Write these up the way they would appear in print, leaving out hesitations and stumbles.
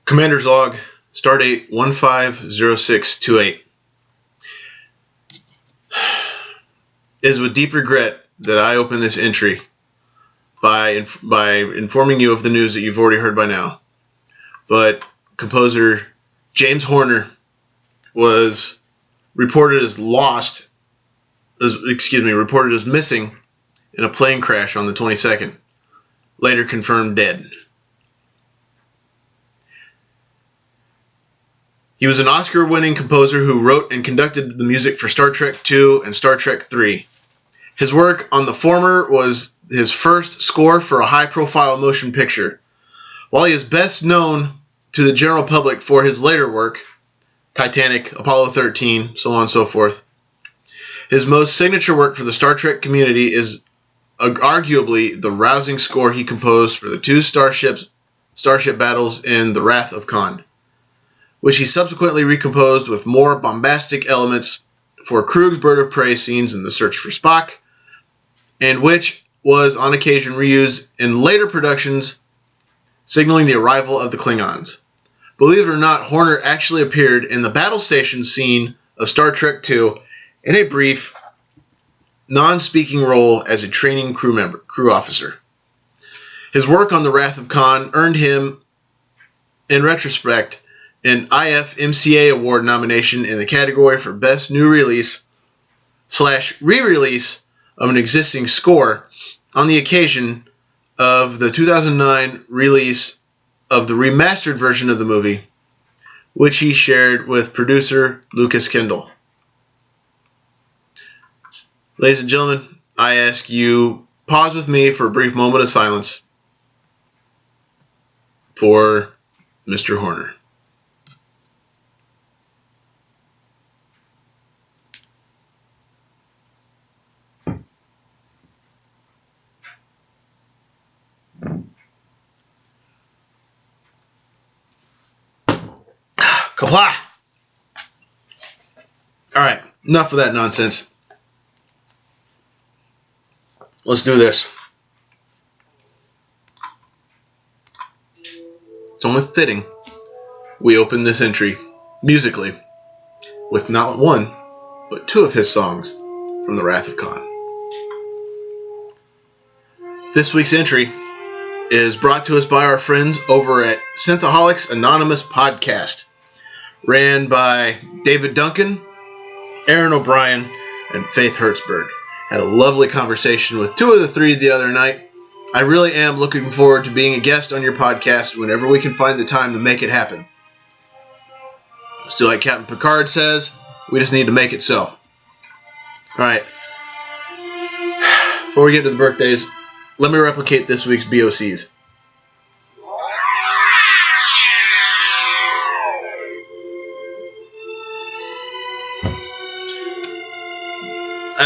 Commander's log, stardate 150628. It is with deep regret that I open this entry by informing you of the news that you've already heard by now. But composer James Horner was reported as missing in a plane crash on the 22nd, later confirmed dead. He was an Oscar-winning composer who wrote and conducted the music for Star Trek II and Star Trek III. His work on the former was his first score for a high-profile motion picture. While he is best known to the general public for his later work, Titanic, Apollo 13, so on and so forth, his most signature work for the Star Trek community is arguably the rousing score he composed for the two starship battles in The Wrath of Khan, which he subsequently recomposed with more bombastic elements for Krug's bird of prey scenes in The Search for Spock, and which was on occasion reused in later productions, signaling the arrival of the Klingons. Believe it or not, Horner actually appeared in the battle station scene of Star Trek II in a brief, non-speaking role as a training crew officer. His work on The Wrath of Khan earned him, in retrospect, an IFMCA Award nomination in the category for Best New Release / Re-Release of an Existing Score on the occasion of the 2009 release of the remastered version of the movie, which he shared with producer Lucas Kendall. Ladies and gentlemen, I ask you pause with me for a brief moment of silence for Mr. Horner. Kapla! Alright, enough of that nonsense. Let's do this. It's only fitting we open this entry musically with not one, but two of his songs from The Wrath of Khan. This week's entry is brought to us by our friends over at Synthaholics Anonymous Podcast, ran by David Duncan, Aaron O'Brien, and Fayth Hertzberg. Had a lovely conversation with two of the three the other night. I really am looking forward to being a guest on your podcast whenever we can find the time to make it happen. Still, like Captain Picard says, we just need to make it so. Alright. Before we get to the birthdays, let me replicate this week's BOCs.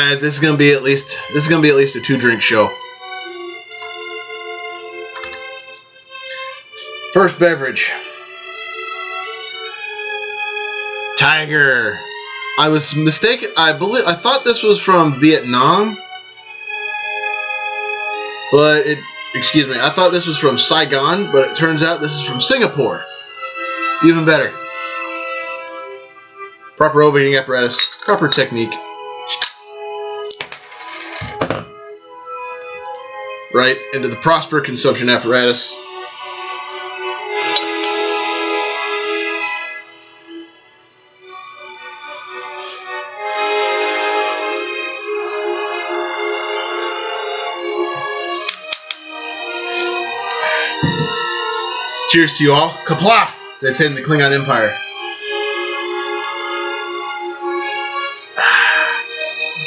This is gonna be at least a 2-drink show. First beverage. Tiger. I was mistaken. I thought this was from Vietnam, but I thought this was from Saigon, but it turns out this is from Singapore. Even better. Proper overheating apparatus, proper technique. Right into the Prosper consumption apparatus. Cheers to you all. Kapla! That's in the Klingon Empire.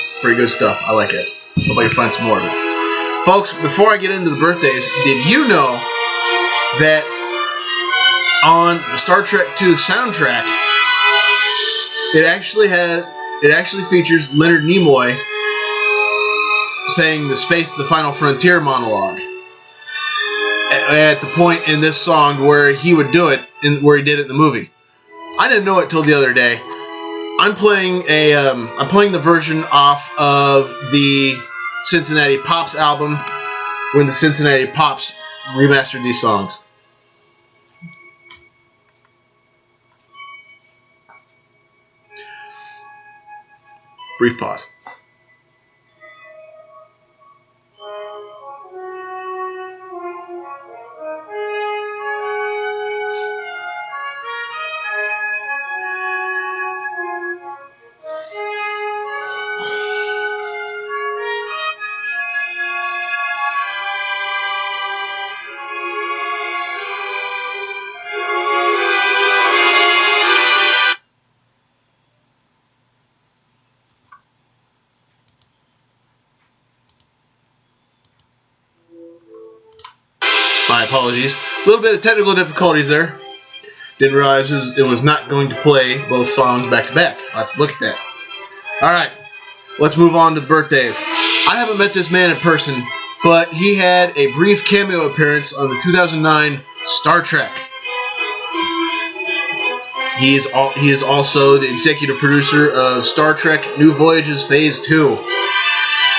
It's pretty good stuff. I like it. Hope I can find some more of it. Folks, before I get into the birthdays, did you know that on the Star Trek II soundtrack, it actually features Leonard Nimoy saying "The space is the final frontier" monologue at the point in this song where he would do it, where he did it in the movie. I didn't know it till the other day. I'm playing the version off of the Cincinnati Pops album when the Cincinnati Pops remastered these songs. Brief pause. My apologies. A little bit of technical difficulties there. Didn't realize it was not going to play both songs back to back. I'll have to look at that. Alright, let's move on to the birthdays. I haven't met this man in person, but he had a brief cameo appearance on the 2009 Star Trek. He is also the executive producer of Star Trek New Voyages Phase 2.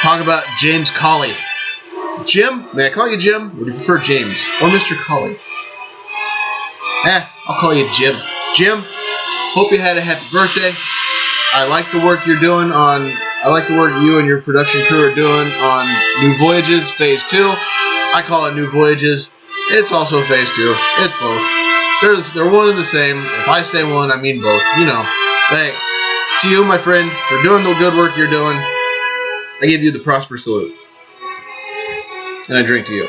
Talk about James Cawley. Jim? May I call you Jim? Would you prefer James? Or Mr. Cawley? I'll call you Jim. Jim, hope you had a happy birthday. I like the work you're doing I like the work you and your production crew are doing on New Voyages Phase 2. I call it New Voyages. It's also Phase 2. It's both. They're one and the same. If I say one, I mean both. You know. Hey, to you, my friend, for doing the good work you're doing, I give you the Prosper salute. And I drink to you.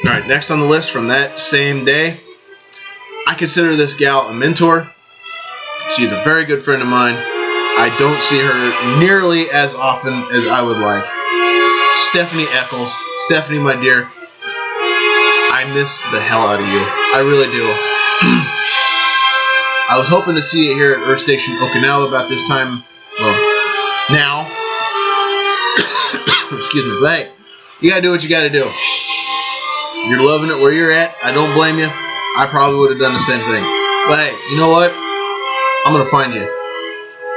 Alright, next on the list from that same day, I consider this gal a mentor. She's a very good friend of mine. I don't see her nearly as often as I would like. Stephanie Eccles. Stephanie, my dear, I miss the hell out of you. I really do. I was hoping to see you here at Earth Station Okinawa about this time. Well, now. Excuse me. But hey, you gotta do what you gotta do. You're loving it where you're at. I don't blame you. I probably would have done the same thing. But hey, you know what? I'm gonna find you.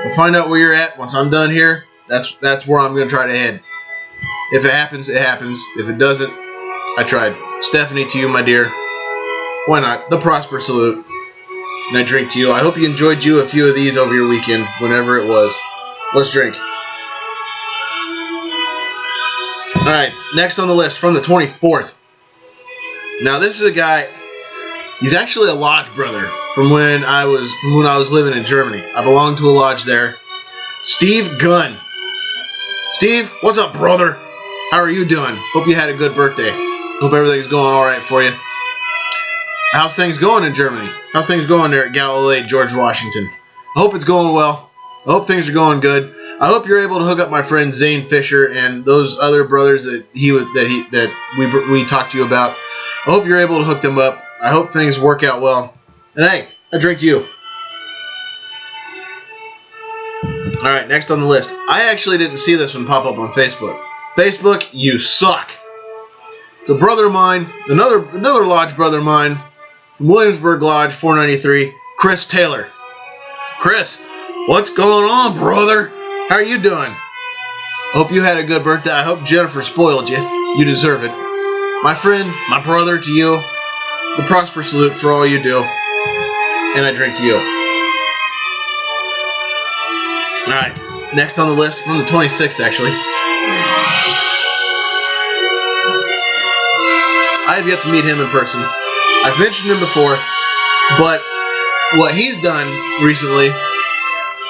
I'll find out where you're at once I'm done here. That's where I'm gonna try to head. If it happens, it happens. If it doesn't, I tried. Stephanie, to you, my dear. Why not? The Prosper salute. And I drink to you. I hope you enjoyed you a few of these over your weekend, whenever it was. Let's drink. Alright, next on the list from the 24th. Now this is a guy, he's actually a lodge brother from when I was living in Germany. I belonged to a lodge there. Steve Gunn. Steve, what's up, brother? How are you doing? Hope you had a good birthday. Hope everything's going alright for you. How's things going in Germany? How's things going there at Galilee, George Washington? I hope it's going well. I hope things are going good. I hope you're able to hook up my friend Zane Fisher and those other brothers that we talked to you about. I hope you're able to hook them up. I hope things work out well. And hey, I drink to you. Alright, next on the list. I actually didn't see this one pop up on Facebook. Facebook, you suck. It's a brother of mine, another lodge brother of mine, from Williamsburg Lodge 493, Chris Taylor. Chris, what's going on, brother? How are you doing? Hope you had a good birthday. I hope Jennifer spoiled you. You deserve it. My friend, my brother, to you, the Prosper salute for all you do. And I drink to you. Alright, next on the list, from the 26th actually. I have yet to meet him in person. I've mentioned him before, but what he's done recently,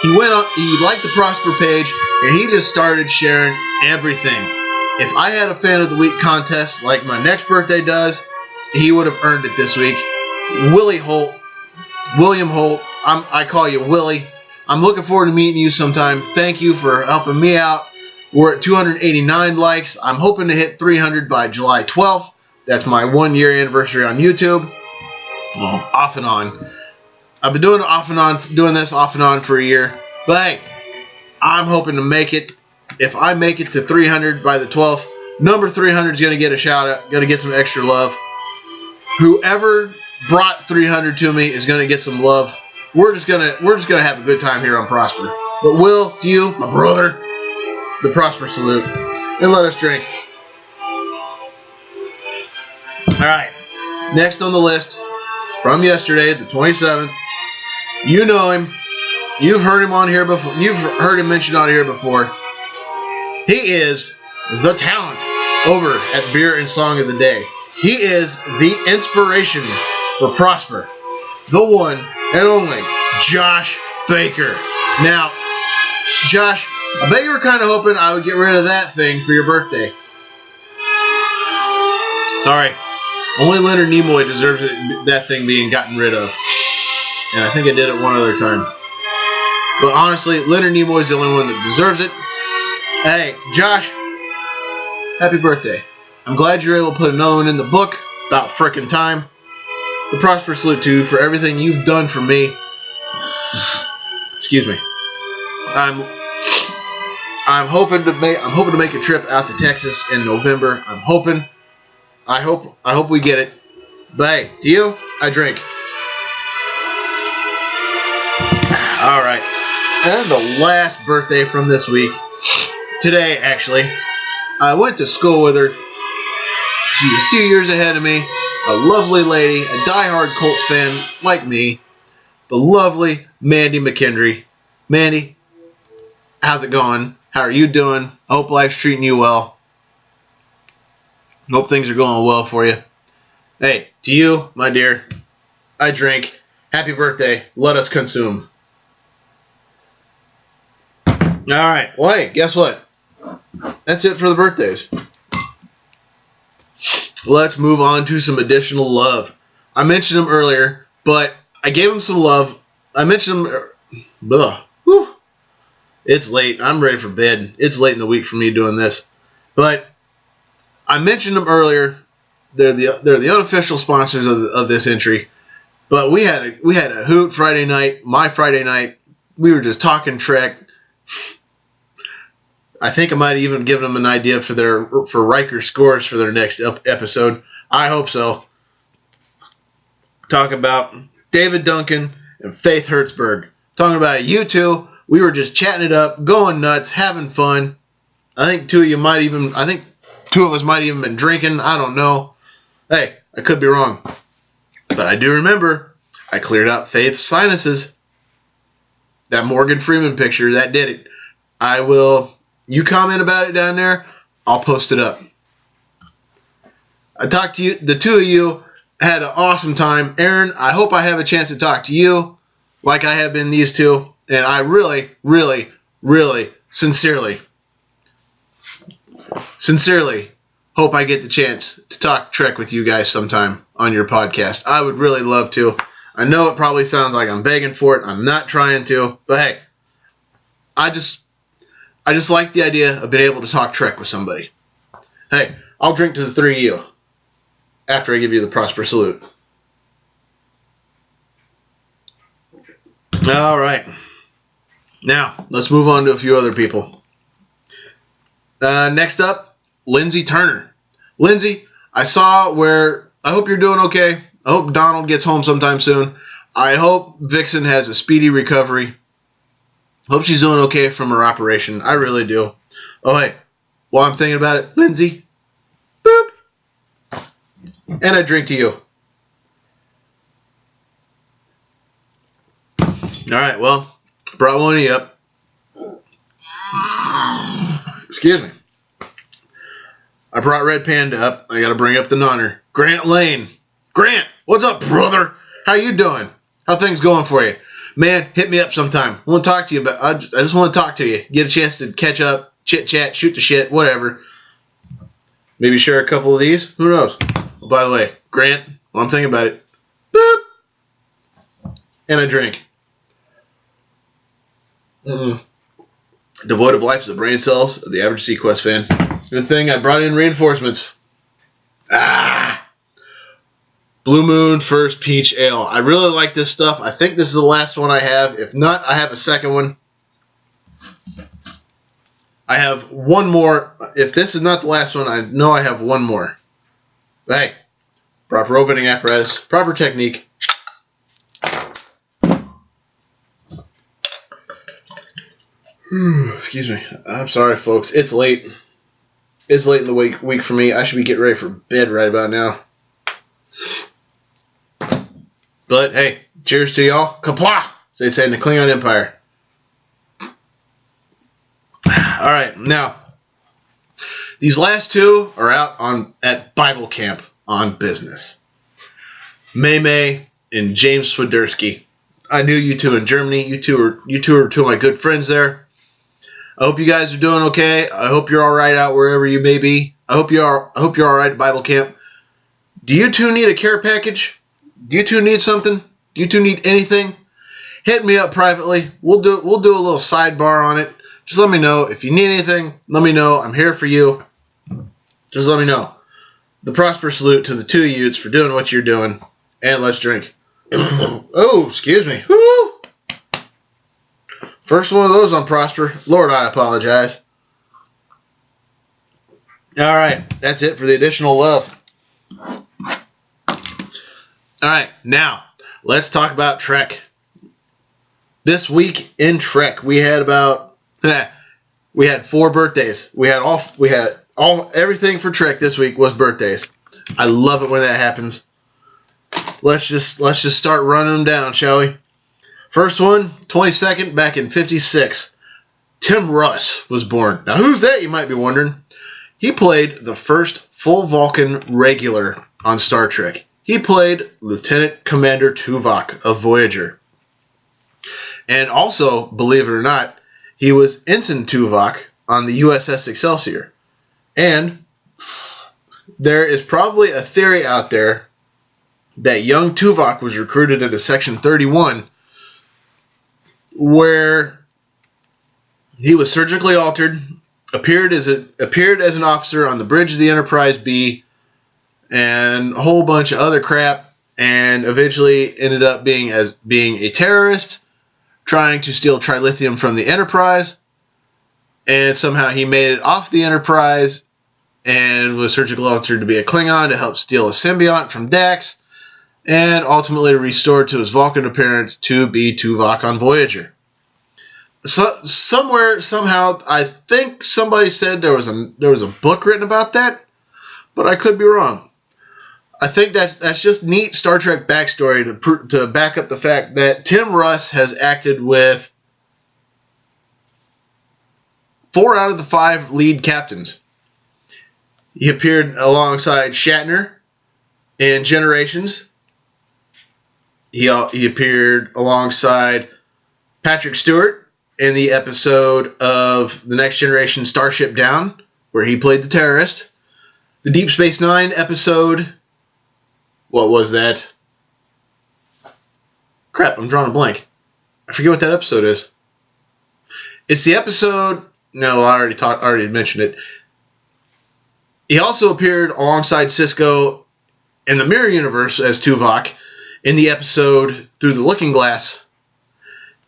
he liked the Prosper page, and he just started sharing everything. If I had a Fan of the Week contest like my next birthday does, he would have earned it this week. William Holt, I call you Willy. I'm looking forward to meeting you sometime. Thank you for helping me out. We're at 289 likes. I'm hoping to hit 300 by July 12th. That's my 1 year anniversary on YouTube. Well, off and on. I've been doing this off and on for a year. But hey, I'm hoping to make it. If I make it to 300 by the 12th, number 300 is going to get a shout out, going to get some extra love. Whoever brought 300 to me is going to get some love. We're just gonna have a good time here on Prosper. But Will, to you, my brother, the Prosper salute, and let us drink. All right, next on the list from yesterday, the 27th. You know him. You've heard him on here before. You've heard him mentioned on here before. He is the talent over at Beer and Song of the Day. He is the inspiration for Prosper. The one and only Josh Baker. Now, Josh, I bet you were kind of hoping I would get rid of that thing for your birthday. Sorry. Only Leonard Nimoy deserves that thing being gotten rid of. And I think I did it one other time. But honestly, Leonard Nimoy's the only one that deserves it. Hey, Josh, happy birthday. I'm glad you're able to put another one in the book. About frickin' time. The Prosper salute to you for everything you've done for me. Excuse me. I'm hoping to make a trip out to Texas in November. I hope we get it. But hey, to you, I drink. All right. And the last birthday from this week. Today, actually. I went to school with her. She's a few years ahead of me. A lovely lady, a diehard Colts fan like me. The lovely Mandy McKendry. Mandy, how's it going? How are you doing? I hope life's treating you well. Hope things are going well for you. Hey, to you, my dear, I drink. Happy birthday. Let us consume. Alright, well, hey, guess what? That's it for the birthdays. Let's move on to some additional love. I mentioned him earlier, but I gave him some love. I mentioned him. Whew. It's late. I'm ready for bed. It's late in the week for me doing this. But I mentioned them earlier. They're the unofficial sponsors of this entry. But we had a hoot Friday night. My Friday night. We were just talking Trek. I think I might even give them an idea for Riker scores for their next episode. I hope so. Talk about David Duncan and Fayth Hertzberg. Talking about you two. We were just chatting it up, going nuts, having fun. I think two of us might even been drinking. I don't know. Hey, I could be wrong. But I do remember I cleared out Fayth's sinuses. That Morgan Freeman picture, that did it. I will. You comment about it down there, I'll post it up. I talked to you. The two of you had an awesome time. Aaron, I hope I have a chance to talk to you like I have been these two. And I really, really, really, sincerely hope I get the chance to talk Trek with you guys sometime on your podcast. I would really love to. I know it probably sounds like I'm begging for it. I'm not trying to. But hey, I just like the idea of being able to talk Trek with somebody. Hey, I'll drink to the three of you after I give you the Prosper salute. All right. Now, let's move on to a few other people. Next up, Lindsay Turner. Lindsay, I hope you're doing okay. I hope Donald gets home sometime soon. I hope Vixen has a speedy recovery. Hope she's doing okay from her operation. I really do. Oh, hey, while I'm thinking about it, Lindsay, boop, and I drink to you. All right, well, brought one of you up. Excuse me. I brought Red Panda up. I got to bring up the nonner. Grant Lane. Grant, what's up, brother? How you doing? How things going for you? Man, hit me up sometime. I want to talk to you, but I just want to talk to you. Get a chance to catch up, chit-chat, shoot the shit, whatever. Maybe share a couple of these. Who knows? Oh, by the way, Grant, while I'm thinking about it, boop, and I drink. Devoid of life is the brain cells of the average Sequest fan. Good thing I brought in reinforcements. Blue Moon First Peach Ale. I really like this stuff. I think this is the last one I have. If not, I have a second one. I have one more. If this is not the last one, I know I have one more. But hey, proper opening apparatus, proper technique. Excuse me. I'm sorry, folks. It's late. It's late in the week for me. I should be getting ready for bed right about now. But hey, cheers to y'all. Kapla! So they'd say in the Klingon Empire. All right, now these last two are out at Bible camp on business. May and James Swiderski. I knew you two in Germany. You two are two of my good friends there. I hope you guys are doing okay. I hope you're all right out wherever you may be. I hope you're all right at Bible camp. Do you two need a care package? Do you two need something? Do you two need anything? Hit me up privately. We'll do a little sidebar on it. Just let me know if you need anything. Let me know. I'm here for you. Just let me know. The prosper salute to the two Utes for doing what you're doing. And let's drink. Oh, excuse me. Woo! First one of those on Prosper. Lord, I apologize. All right, that's it for the additional love. All right, now let's talk about Trek. This week in Trek, we had 4 birthdays. We had everything for Trek this week was birthdays. I love it when that happens. Let's just start running them down, shall we? First one, 22nd, back in 56. Tim Russ was born. Now, who's that, you might be wondering? He played the first full Vulcan regular on Star Trek. He played Lieutenant Commander Tuvok of Voyager. And also, believe it or not, he was Ensign Tuvok on the USS Excelsior. And there is probably a theory out there that young Tuvok was recruited into Section 31, where he was surgically altered, appeared as an officer on the bridge of the Enterprise B, and a whole bunch of other crap, and eventually ended up being a terrorist, trying to steal trilithium from the Enterprise, and somehow he made it off the Enterprise and was surgically altered to be a Klingon to help steal a symbiote from Dax, and ultimately restored to his Vulcan appearance to be Tuvok on Voyager. So, somehow, I think somebody said there was a book written about that, but I could be wrong. I think that's just neat Star Trek backstory to back up the fact that Tim Russ has acted with 4 out of the 5 lead captains. He appeared alongside Shatner in Generations. He appeared alongside Patrick Stewart in the episode of The Next Generation Starship Down, where he played the terrorist. The Deep Space Nine episode... What was that? Crap, I'm drawing a blank. I forget what that episode is. It's the episode... No, I already mentioned it. He also appeared alongside Sisko in the Mirror Universe as Tuvok in the episode Through the Looking Glass,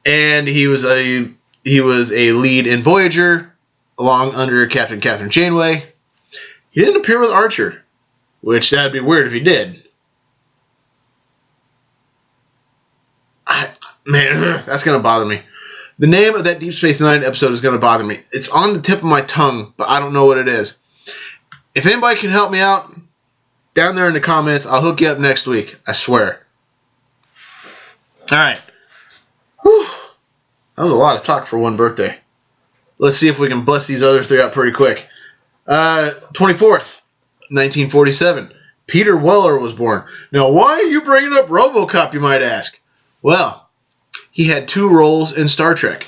and he was a lead in Voyager, along under Captain Catherine Janeway. He didn't appear with Archer, which that'd be weird if he did. Man, that's gonna bother me. The name of that Deep Space Nine episode is gonna bother me. It's on the tip of my tongue, but I don't know what it is. If anybody can help me out, down there in the comments, I'll hook you up next week. I swear. Alright. That was a lot of talk for one birthday. Let's see if we can bust these other 3 out pretty quick. 24th, 1947. Peter Weller was born. Now, why are you bringing up RoboCop, you might ask? Well, he had 2 roles in Star Trek.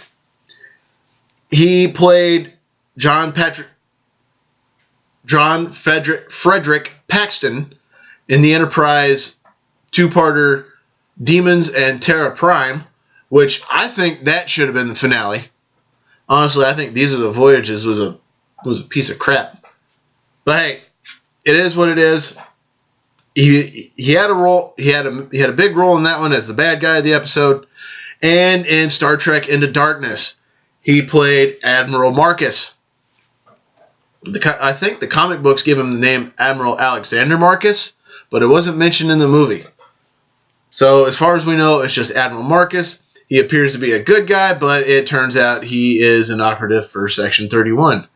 He played John Frederick Paxton in the Enterprise 2-parter Demons and Terra Prime, which I think that should have been the finale. Honestly, I think These Are the Voyages was a piece of crap. But hey, it is what it is. He had a role. He had a big role in that one as the bad guy of the episode, and in Star Trek Into Darkness, he played Admiral Marcus. I think the comic books give him the name Admiral Alexander Marcus, but it wasn't mentioned in the movie. So as far as we know, it's just Admiral Marcus. He appears to be a good guy, but it turns out he is an operative for Section 31.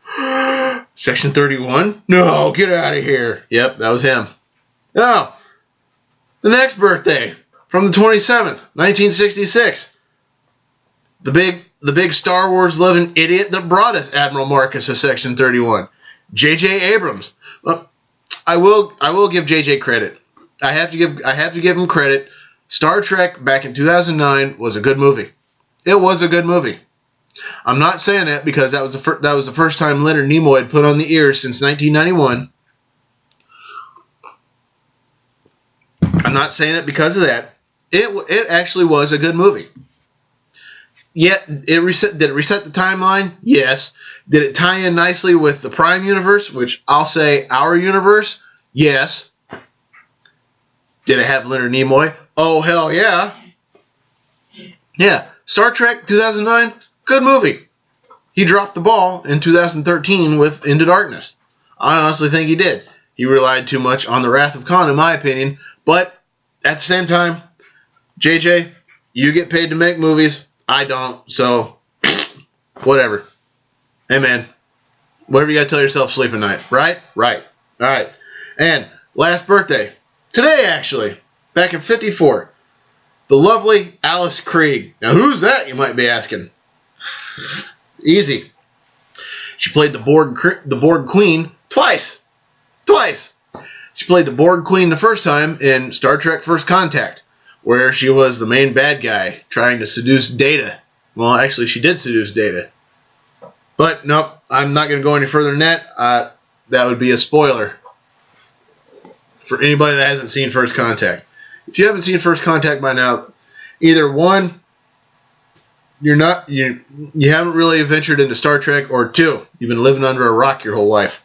Section 31? No, get out of here. Yep, that was him. Now, the next birthday, from the 27th, 1966. The big Star Wars loving idiot that brought us Admiral Marcus of Section 31, J.J. Abrams. Well, I will give J.J. credit. I have to give him credit. Star Trek back in 2009 was a good movie. It was a good movie. I'm not saying that because that was the first time Leonard Nimoy had put on the ears since 1991. I'm not saying it because of that. It actually was a good movie. Yet, did it reset the timeline? Yes. Did it tie in nicely with the Prime universe, which I'll say our universe? Yes. Did it have Leonard Nimoy? Oh, hell yeah. Yeah. Star Trek 2009, good movie. He dropped the ball in 2013 with Into Darkness. I honestly think he did. He relied too much on the Wrath of Khan, in my opinion. But at the same time, JJ, you get paid to make movies. I don't, so whatever. Hey, man, whatever you got to tell yourself, sleep at night, right? Right. All right. And last birthday, today actually, back in 54, the lovely Alice Krige. Now, who's that, you might be asking? Easy. She played the Borg Queen twice. She played the Borg Queen the first time in Star Trek First Contact, where she was the main bad guy trying to seduce Data. Well, actually, she did seduce Data. But, nope, I'm not going to go any further than that. That would be a spoiler for anybody that hasn't seen First Contact. If you haven't seen First Contact by now, either one, you haven't really ventured into Star Trek, or two, you've been living under a rock your whole life.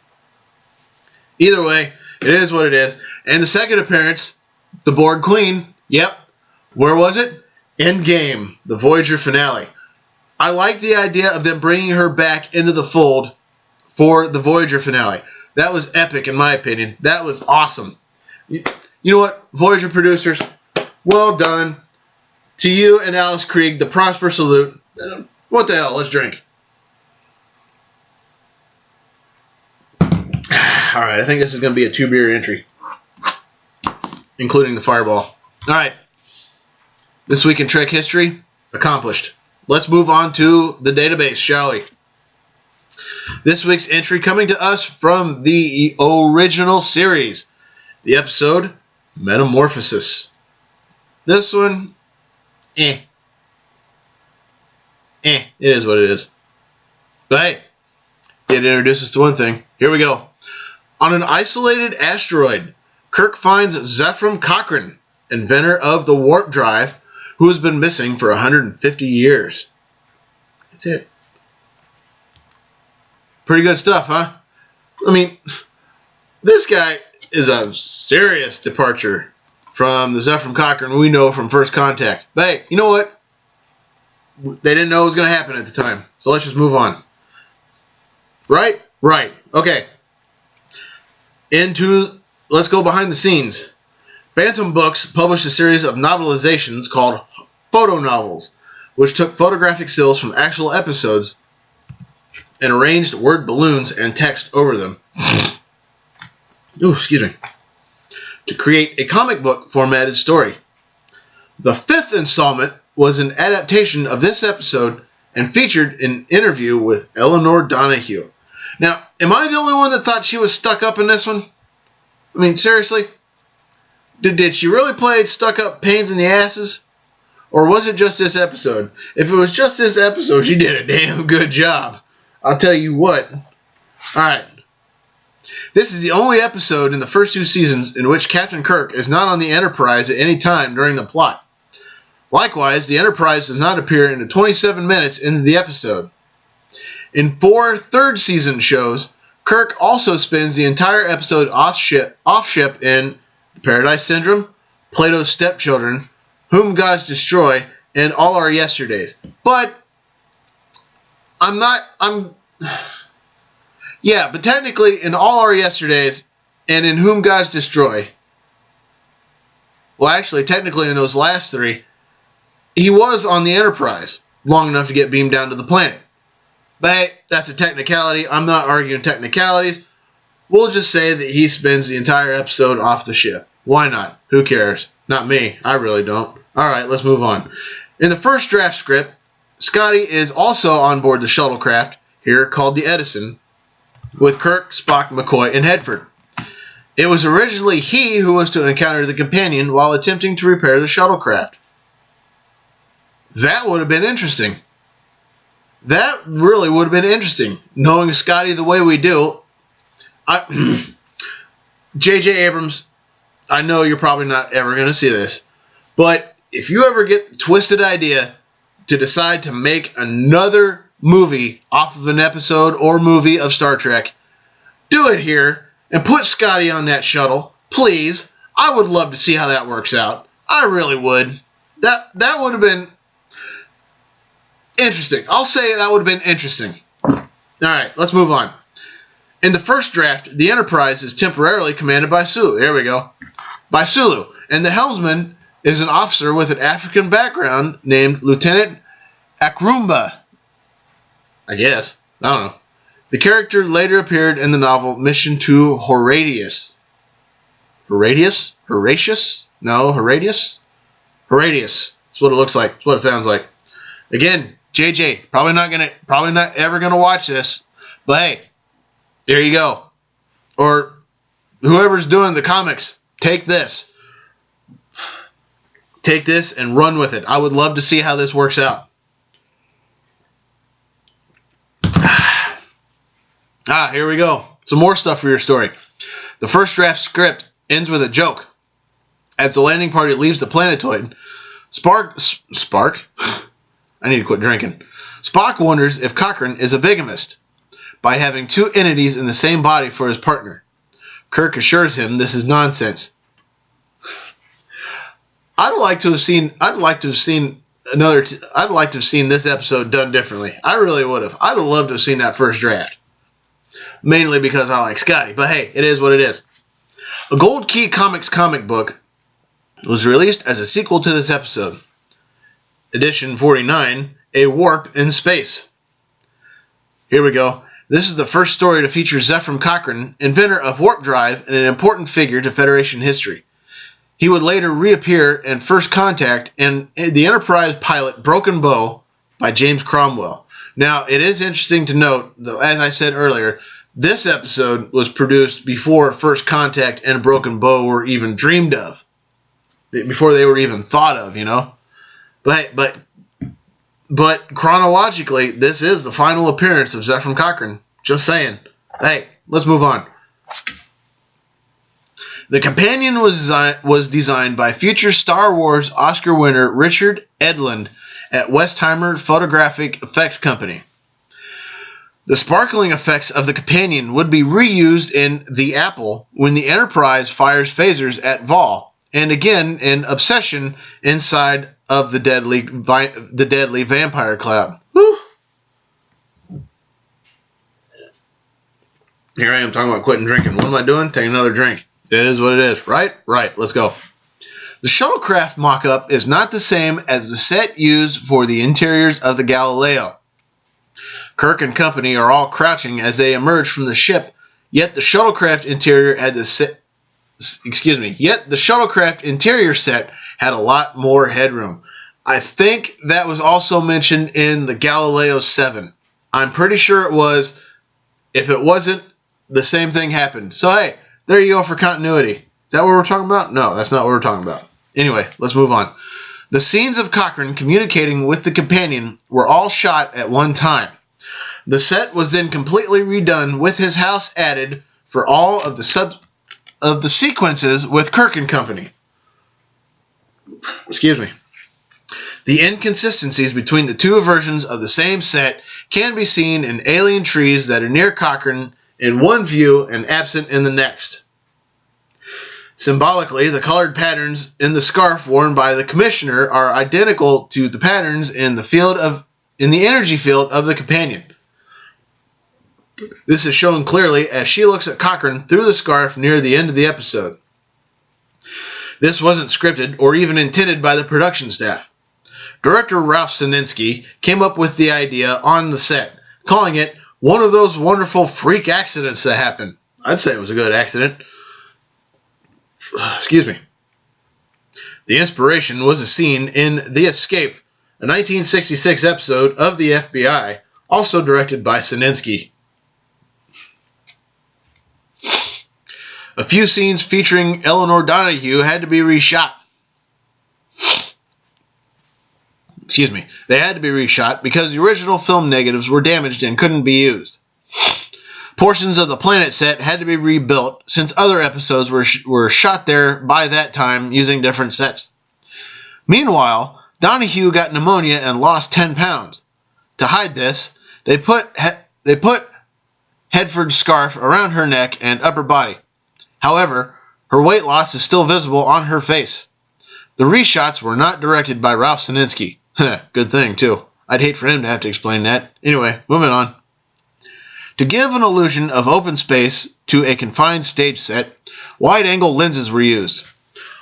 Either way, it is what it is. And the second appearance, the Borg Queen, yep. Where was it? Endgame, the Voyager finale. I like the idea of them bringing her back into the fold for the Voyager finale. That was epic, in my opinion. That was awesome. You know what, Voyager producers? Well done. To you and Alice Krige, the Prosper salute. What the hell? Let's drink. All right, I think this is going to be a 2-beer entry, including the Fireball. All right. This week in Trek history, accomplished. Let's move on to the database, shall we? This week's entry coming to us from the original series. The episode, Metamorphosis. This one, It is what it is. But hey, it introduces us to one thing. Here we go. On an isolated asteroid, Kirk finds Zephram Cochrane, inventor of the warp drive, who has been missing for 150 years. That's it. Pretty good stuff, huh? I mean, this guy is a serious departure from the Zephram Cochrane we know from First Contact. But hey, you know what? They didn't know it was going to happen at the time. So let's just move on. Right? Right. Okay. Let's go behind the scenes. Bantam Books published a series of novelizations called photo novels, which took photographic stills from actual episodes and arranged word balloons and text over them. Ooh, excuse me. To create a comic book formatted story. The 5th installment was an adaptation of this episode and featured an interview with Eleanor Donahue. Now, am I the only one that thought she was stuck up in this one? I mean, seriously? Did she really play stuck-up pains in the asses? Or was it just this episode? If it was just this episode, she did a damn good job. I'll tell you what. Alright. This is the only episode in the first 2 seasons in which Captain Kirk is not on the Enterprise at any time during the plot. Likewise, the Enterprise does not appear in the 27 minutes into the episode. In 4 third-season shows, Kirk also spends the entire episode off-ship in The Paradise Syndrome, Plato's Stepchildren, Whom Gods Destroy, and All Our Yesterdays. But, but technically in All Our Yesterdays and in Whom Gods Destroy, well actually technically in those last 3, he was on the Enterprise long enough to get beamed down to the planet. But hey, that's a technicality. I'm not arguing technicalities. We'll just say that he spends the entire episode off the ship. Why not? Who cares? Not me. I really don't. Alright, let's move on. In the first draft script, Scotty is also on board the shuttlecraft, here called the Edison, with Kirk, Spock, McCoy, and Hedford. It was originally he who was to encounter the companion while attempting to repair the shuttlecraft. That would have been interesting. That really would have been interesting. Knowing Scotty the way we do, J.J. Abrams, I know you're probably not ever going to see this, but if you ever get the twisted idea to decide to make another movie off of an episode or movie of Star Trek, do it here and put Scotty on that shuttle, please. I would love to see how that works out. I really would. That would have been interesting. I'll say that would have been interesting. Alright, let's move on. In the first draft, the Enterprise is temporarily commanded by Sulu. There we go. By Sulu. And the helmsman is an officer with an African background named Lieutenant Akrumba. I guess. I don't know. The character later appeared in the novel Mission to Horatius. Horatius? Horatius? No, Horatius? Horatius. That's what it looks like. That's what it sounds like. Again, JJ, probably not ever gonna watch this, but hey, there you go. Or whoever's doing the comics, take this. Take this and run with it. I would love to see how this works out. Here we go. Some more stuff for your story. The first draft script ends with a joke. As the landing party leaves the planetoid, Spark? I need to quit drinking. Spock wonders if Cochrane is a bigamist by having two entities in the same body for his partner. Kirk assures him this is nonsense. I'd like to have seen this episode done differently. I really would have. I'd have loved to have seen that first draft. Mainly because I like Scotty, but hey, it is what it is. A Gold Key Comics comic book was released as a sequel to this episode. Edition 49, A Warp in Space. Here we go. This is the first story to feature Zephram Cochrane, inventor of warp drive and an important figure to Federation history. He would later reappear in First Contact and the Enterprise pilot Broken Bow by James Cromwell. Now, it is interesting to note, though, as I said earlier, this episode was produced before First Contact and Broken Bow were even dreamed of. Before they were even thought of, you know? But chronologically, this is the final appearance of Zephram Cochrane. Just saying. Hey, let's move on. The companion was designed by future Star Wars Oscar winner Richard Edlund at Westheimer Photographic Effects Company. The sparkling effects of the companion would be reused in The Apple when the Enterprise fires phasers at Vol, and again in Obsession inside of the deadly vampire cloud. Woo. Here I am talking about quitting drinking. What am I doing? Taking another drink. It is what it is, right? Right, let's go. The shuttlecraft mock-up is not the same as the set used for the interiors of the Galileo. Kirk and company are all crouching as they emerge from the ship, yet the shuttlecraft interior set had a lot more headroom. I think that was also mentioned in the Galileo 7. I'm pretty sure it was. If it wasn't, the same thing happened. So hey, there you go for continuity. Is that what we're talking about? No, that's not what we're talking about. Anyway, let's move on. The scenes of Cochrane communicating with the companion were all shot at one time. The set was then completely redone with his house added for all of the sequences with Kirk and company. Excuse me. The inconsistencies between the two versions of the same set can be seen in alien trees that are near Cochrane in one view and absent in the next. Symbolically, the colored patterns in the scarf worn by the commissioner are identical to the patterns in the energy field of the companion. This is shown clearly as she looks at Cochrane through the scarf near the end of the episode. This wasn't scripted or even intended by the production staff. Director Ralph Sininsky came up with the idea on the set, calling it one of those wonderful freak accidents that happen. I'd say it was a good accident. Excuse me. The inspiration was a scene in The Escape a 1966 episode of the FBI, also directed by Sininsky. A few scenes featuring Eleanor Donahue had to be reshot. They had to be reshot because the original film negatives were damaged and couldn't be used. Portions of the planet set had to be rebuilt since other episodes were shot there by that time using different sets. Meanwhile, Donahue got pneumonia and lost 10 pounds. To hide this, they put Hedford's scarf around her neck and upper body. However, her weight loss is still visible on her face. The reshots were not directed by Ralph Sininsky. Good thing, too. I'd hate for him to have to explain that. Anyway, moving on. To give an illusion of open space to a confined stage set, wide-angle lenses were used.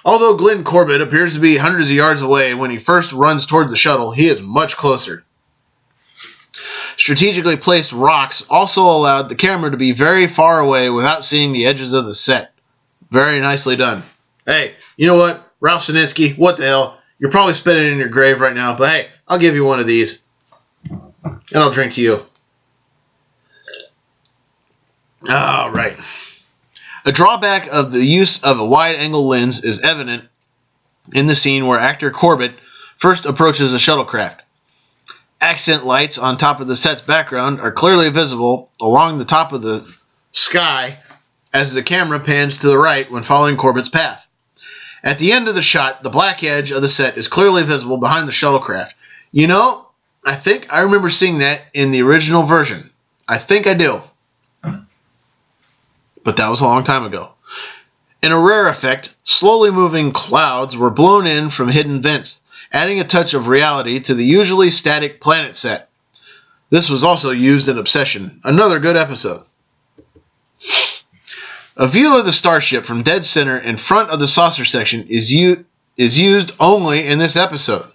Although Glenn Corbett appears to be hundreds of yards away when he first runs toward the shuttle, he is much closer. Strategically placed rocks also allowed the camera to be very far away without seeing the edges of the set. Very nicely done. Hey, you know what? Ralph Sininsky, what the hell? You're probably spinning in your grave right now, but hey, I'll give you one of these. And I'll drink to you. All right. A drawback of the use of a wide-angle lens is evident in the scene where actor Corbett first approaches the shuttlecraft. Accent lights on top of the set's background are clearly visible along the top of the sky as the camera pans to the right when following Corbett's path. At the end of the shot, the black edge of the set is clearly visible behind the shuttlecraft. You know, I think I remember seeing that in the original version. I think I do. But that was a long time ago. In a rare effect, slowly moving clouds were blown in from hidden vents, adding a touch of reality to the usually static planet set. This was also used in Obsession, another good episode. A view of the starship from dead center in front of the saucer section is used only in this episode.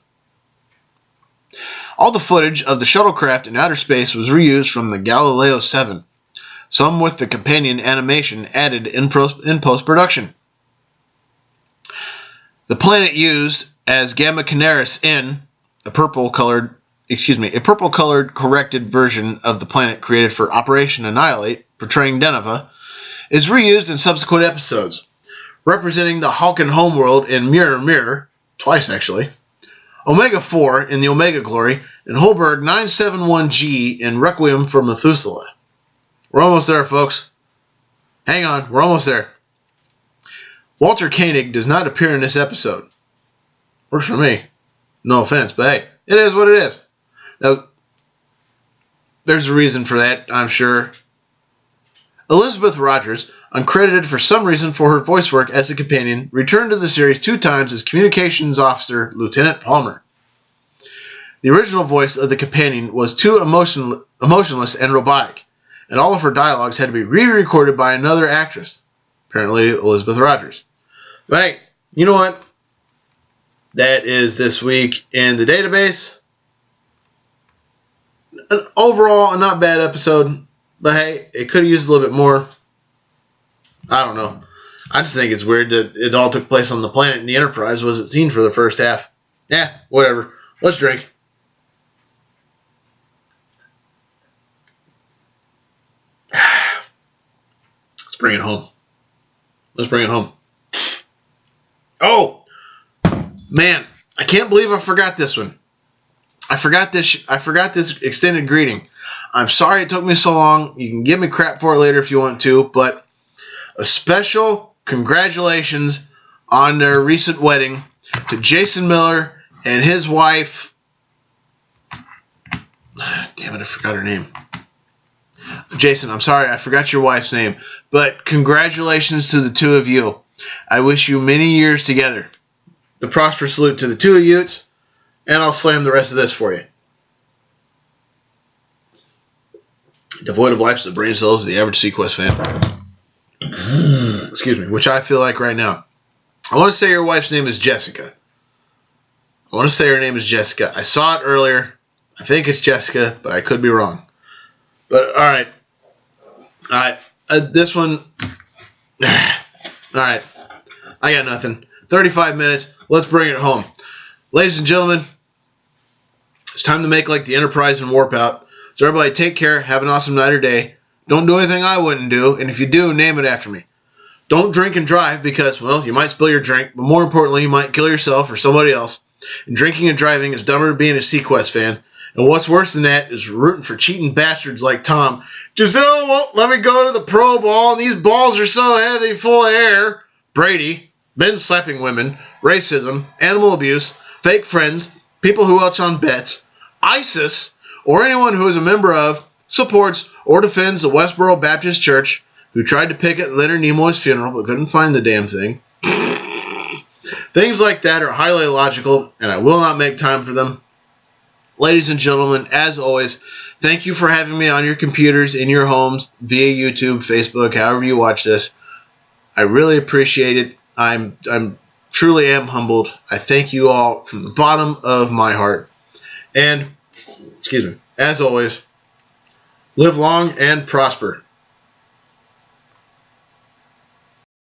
All the footage of the shuttlecraft in outer space was reused from the Galileo 7, some with the companion animation added in post-production. The planet used as Gamma Canaris in a purple-colored corrected version of the planet created for Operation Annihilate, portraying Deneva, is reused in subsequent episodes, representing the Halkan homeworld in Mirror Mirror, twice actually, Omega 4 in the Omega Glory, and Holberg 971G in Requiem for Methuselah. We're almost there, folks. Hang on, we're almost there. Walter Koenig does not appear in this episode. Works for me. No offense, but hey, it is what it is. Now, there's a reason for that, I'm sure. Elizabeth Rogers, uncredited for some reason for her voice work as a companion, returned to the series 2 times as Communications Officer Lieutenant Palmer. The original voice of the companion was too emotionless and robotic, and all of her dialogues had to be re-recorded by another actress, apparently Elizabeth Rogers. But hey, you know what? That is this week in the database. Overall, a not bad episode. But hey, it could have used a little bit more. I don't know. I just think it's weird that it all took place on the planet and the Enterprise wasn't seen for the first half. Yeah, whatever. Let's drink. Let's bring it home. Let's bring it home. Oh! Man, I can't believe I forgot this one. I forgot this extended greeting. I'm sorry it took me so long. You can give me crap for it later if you want to, but a special congratulations on their recent wedding to Jason Miller and his wife. Damn it, I forgot her name. Jason, I'm sorry, I forgot your wife's name, but congratulations to the two of you. I wish you many years together. The prosperous salute to the two of you, and I'll slam the rest of this for you. Devoid of life is the brain cells of the average Sequest fan. Excuse me, which I feel like right now. I want to say your wife's name is Jessica. I saw it earlier. I think it's Jessica, but I could be wrong. But, alright. This one... Alright. I got nothing. 35 minutes. Let's bring it home. Ladies and gentlemen, It's time to make like the Enterprise and warp out. So everybody take care, have an awesome night or day. Don't do anything I wouldn't do, and if you do, name it after me. Don't drink and drive because, well, you might spill your drink, but more importantly, you might kill yourself or somebody else. And drinking and driving is dumber than being a Sequest fan. And what's worse than that is rooting for cheating bastards like Tom. Giselle won't let me go to the pro ball, and these balls are so heavy, full of air. Brady, men slapping women, racism, animal abuse, fake friends, people who welch on bets, ISIS, or anyone who is a member of, supports, or defends the Westboro Baptist Church, who tried to picket Leonard Nimoy's funeral but couldn't find the damn thing. Things like that are highly illogical, and I will not make time for them. Ladies and gentlemen, as always, thank you for having me on your computers, in your homes, via YouTube, Facebook, however you watch this. I really appreciate it. I'm truly am humbled. I thank you all from the bottom of my heart. And, as always, live long and prosper.